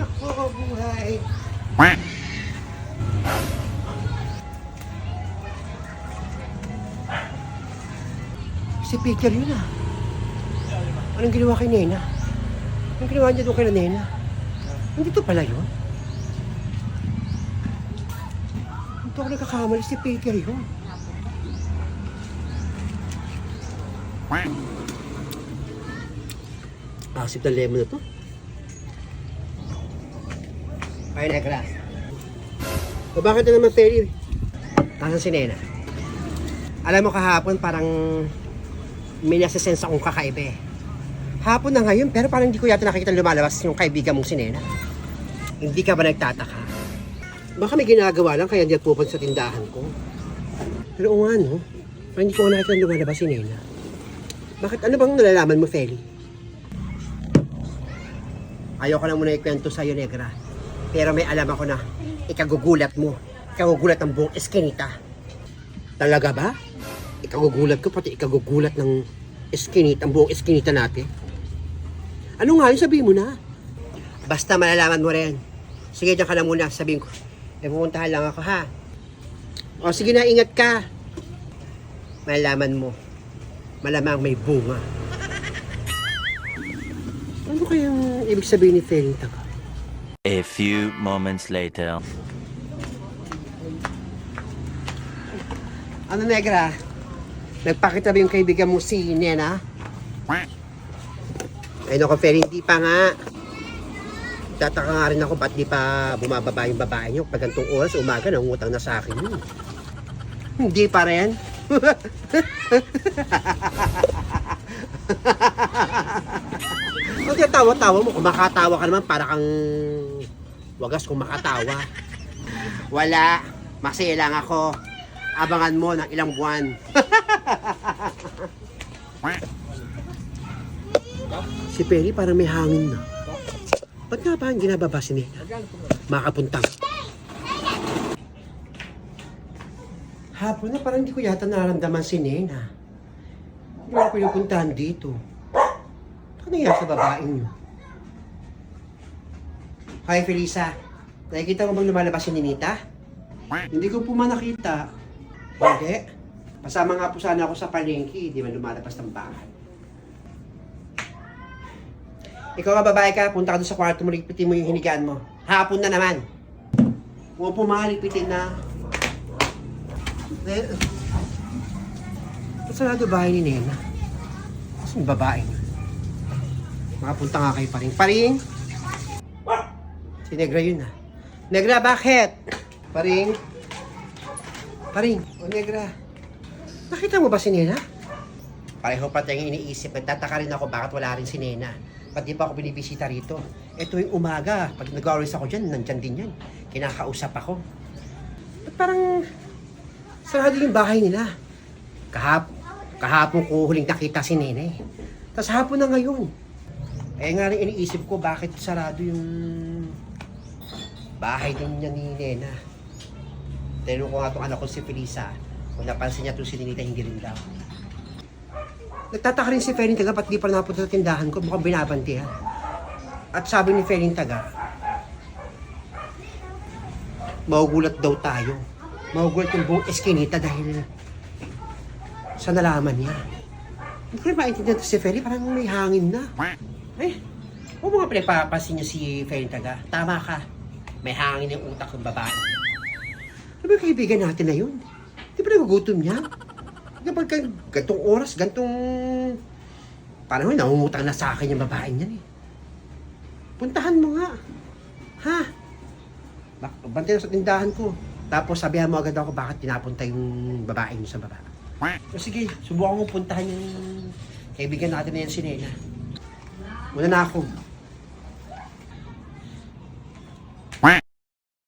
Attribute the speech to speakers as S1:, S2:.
S1: Ako, buhay. Si Peter yun ah. Anong ginawa kay Nena? Anong ginawa niya doon kay Nena? Nandito pala yun? Ito ako nagkakamali, si Peter yun. Asip na lemon na to. Ay, Negra. O bakit na naman, Ferry? Tasan si Nena? Alam mo kahapon parang may nasa-sense akong kakaiba eh. Hapon na ngayon pero parang hindi ko yata nakikita lumalabas yung kaibigan mong si Nena. Hindi ka ba nagtataka? Baka may ginagawa lang kaya hindi pupunta sa tindahan ko. Pero nga no, parang hindi ko nakikita lumalabas si Nena. Bakit? Ano bang nalalaman mo, Feli? Ayoko na muna ikwento sa'yo, Negra. Pero may alam ako na ikagugulat mo. Ikagugulat ng buong eskinita. Talaga ba? Ikagugulat ko, pati ikagugulat ng eskinita, ang buong eskinita natin. Ano nga yun? Sabihin mo na. Basta malalaman mo rin. Sige, dyan ka na muna. Sabihin ko, pupuntahan lang ako ha. O sige na, ingat ka. Malalaman mo. Malamang may bunga. Ano kayang ibig sabihin ni Feling Taga?
S2: A few moments later.
S1: Ano, Negra? Nagpakita ba yung kaibigan mo si Nena? Ay naku, Feling, hindi pa nga. Tataka nga rin ako ba't di pa bumababa yung babae niyo pag gantong oras, umaga, nangungutang na sa akin yun. Hindi pa rin. Ang tawa-tawa mo, kung makatawa ka naman, para kang wagas kung makatawa. Wala, masaya lang ako. Abangan mo ng ilang buwan. Si Perry parang may hangin na. Ba't nga ba ang ginababa si Nena? Makapuntang. Hapon na parang hindi ko yata nararamdaman si Nena. Hindi ako pinupuntahan dito. Ano yan sa babaeng nyo? Hi, Felisa. Nakikita mo bang lumalabas si Ninita? Hindi ko po man nakita. Hindi. Pasama nga po sana ako sa palengke. Hindi man lumalabas ng bahay. Ikaw nga babae ka, punta ka doon sa kwarto mo, lipitin mo yung hinigaan mo. Hapon na naman. Huwag po malipitin na. Sarado bahay ni Nena. Kasi yung babae niya. Makapunta nga kay Paring. Paring! Si Negra yun ah. Negra, bakit? Paring? Paring, o Negra. Nakita mo ba si Nena? Pareho pa tayong iniisip. Nagtataka rin ako bakit wala rin si Nena. Pati pa ako binibisita rito. Ito yung umaga. Pag nag-awaris ako dyan, nandyan din yan. Kinakausap ako. At parang sarado yung bahay nila. Kahapon ko huling nakita si Nena eh. Tapos hapon na ngayon. Eh nga rin iniisip ko bakit sarado yung bahay din niya ni Nena. Tinanong ko nga itong anak ko si Felisa. Kung napansin niya itong si Ninita, hindi rin daw. Nagtataka rin si Feling Taga, ba't di pa napunta sa tindahan ko? Mukhang binabantihan. At sabi ni Feling Taga, magugulat daw tayo. Magugulat yung buong eskinita dahil sa nalaman niya. Hindi ko rin maintindihan si Feling, parang may hangin na. Eh, huwag mo nga pinagpapasin niyo si Feling Taga. Tama ka. May hangin yung utak ng babae. Ano ba yung kaibigan natin na yun? Di ba nagugutom niya? Kapag gantong oras, gantong panahon, nangungutang na sa akin yung babae niyan eh. Puntahan mo nga. Ha? Bantay na sa tindahan ko. Tapos sabihan mo agad ako bakit tinapunta yung babae niyo sa baba. O sige, subukan mo puntahan yung kaibigan natin na yan si Nena. Muna na ako.